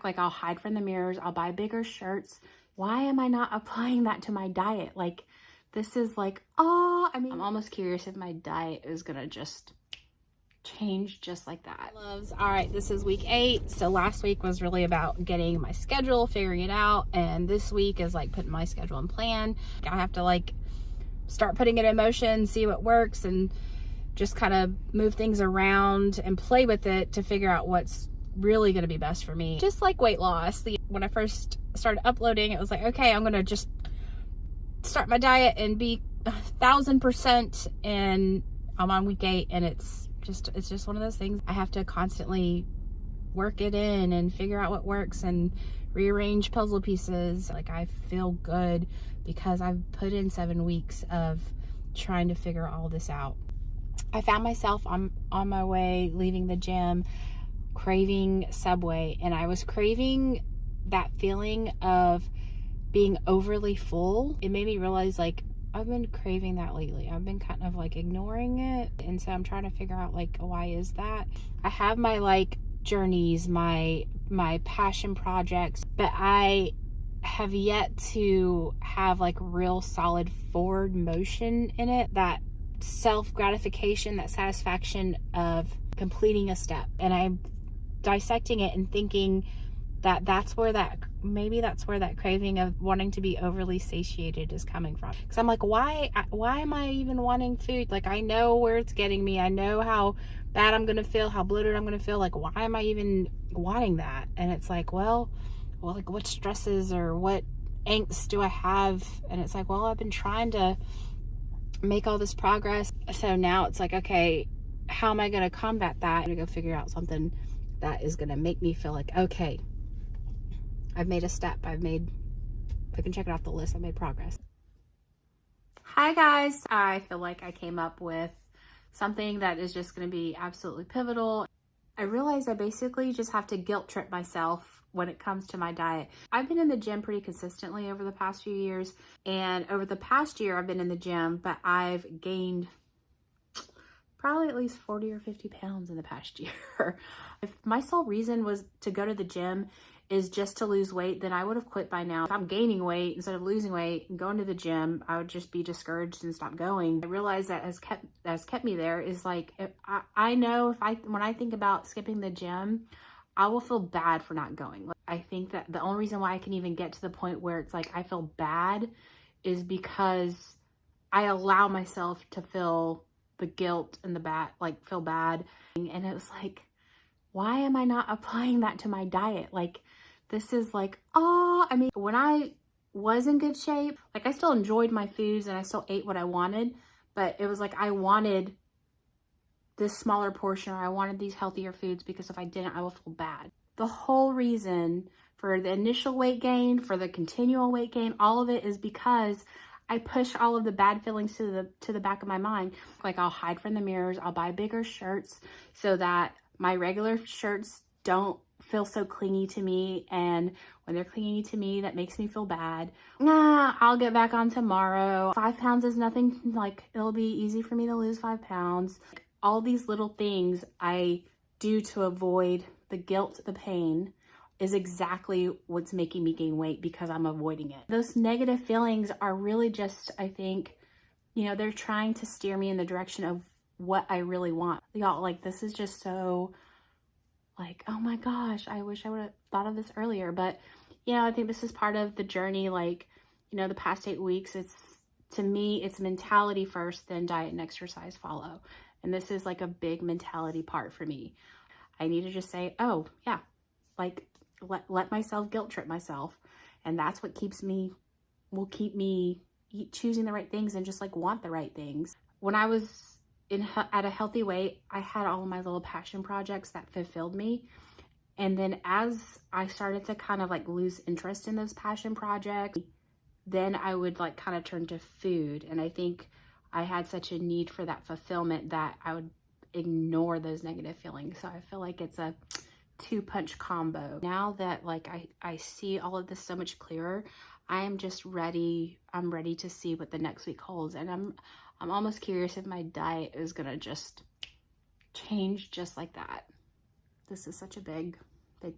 Like I'll hide from the mirrors, I'll buy bigger shirts. Why am I not applying that to my diet? Like this is like, oh, I mean, I'm almost curious if my diet is gonna just change just like that. Loves. All right, this is week 8. So last week was really about getting my schedule, figuring it out. And this week is like putting my schedule and plan. I have to like start putting it in motion, see what works, and just kind of move things around and play with it to figure out what's really going to be best for me. Just like weight loss. When I first started uploading, it was like, okay, I'm going to just start my diet and be 1,000%, and I'm on week 8, and it's just one of those things. I have to constantly work it in and figure out what works and rearrange puzzle pieces. Like I feel good because I've put in 7 weeks of trying to figure all this out. I found myself on my way leaving the gym craving Subway, and I was craving that feeling of being overly full. It made me realize like I've been craving that lately. I've been kind of like ignoring it, and so I'm trying to figure out like why is that. I have my like journeys, my passion projects, but I have yet to have like real solid forward motion in it, that self gratification, that satisfaction of completing a step. And I'm dissecting it and thinking that maybe that's where that craving of wanting to be overly satiated is coming from. Because I'm like, why am I even wanting food? Like I know where it's getting me. I know how bad I'm gonna feel, how bloated I'm gonna feel. Like why am I even wanting that? And it's like, well, like what stresses or what angst do I have? And it's like, well, I've been trying to make all this progress. So now it's like, okay, how am I gonna combat that? I'm gonna go figure out something that is gonna make me feel like, okay, I've made a step. I can check it off the list. I made progress. Hi guys. I feel like I came up with something that is just going to be absolutely pivotal. I realized I basically just have to guilt trip myself when it comes to my diet. I've been in the gym pretty consistently over the past few years, and over the past year I've been in the gym, but I've gained probably at least 40 or 50 pounds in the past year. If my sole reason was to go to the gym is just to lose weight, then I would have quit by now. If I'm gaining weight instead of losing weight and going to the gym, I would just be discouraged and stop going. I realized that has kept me there is like, I know when I think about skipping the gym, I will feel bad for not going. I think that the only reason why I can even get to the point where it's like I feel bad is because I allow myself to feel the guilt and the bad, like feel bad. And it was like, why am I not applying that to my diet? Like this is like, oh, I mean, when I was in good shape, like I still enjoyed my foods and I still ate what I wanted, but it was like I wanted this smaller portion, or I wanted these healthier foods, because if I didn't, I will feel bad. The whole reason for the initial weight gain, for the continual weight gain, all of it is because I push all of the bad feelings to the back of my mind. Like I'll hide from the mirrors, I'll buy bigger shirts so that my regular shirts don't feel so clingy to me, and when they're clingy to me, that makes me feel bad. I'll get back on tomorrow. 5 pounds is nothing, like it'll be easy for me to lose 5 pounds. All these little things I do to avoid the guilt, the pain, is exactly what's making me gain weight, because I'm avoiding it. Those negative feelings are really just, I think, they're trying to steer me in the direction of what I really want. Y'all, like this is just so like, oh my gosh, I wish I would have thought of this earlier. But I think this is part of the journey. Like, the past 8 weeks, to me, it's mentality first, then diet and exercise follow. And this is like a big mentality part for me. I need to just say, oh yeah, like let myself guilt trip myself. And that's what will keep me choosing the right things and just like want the right things. When I was at a healthy weight, I had all of my little passion projects that fulfilled me. And then as I started to kind of like lose interest in those passion projects, then I would like kind of turn to food. And I think I had such a need for that fulfillment that I would ignore those negative feelings. So I feel like it's a 2-punch combo. Now that like I see all of this so much clearer, I am just ready. I'm ready to see what the next week holds. And I'm almost curious if my diet is gonna just change just like that. This is such a big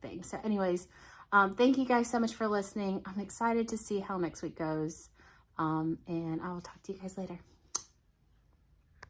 thing. So anyways, Thank you guys so much for listening. I'm excited to see how next week goes. And I will talk to you guys later.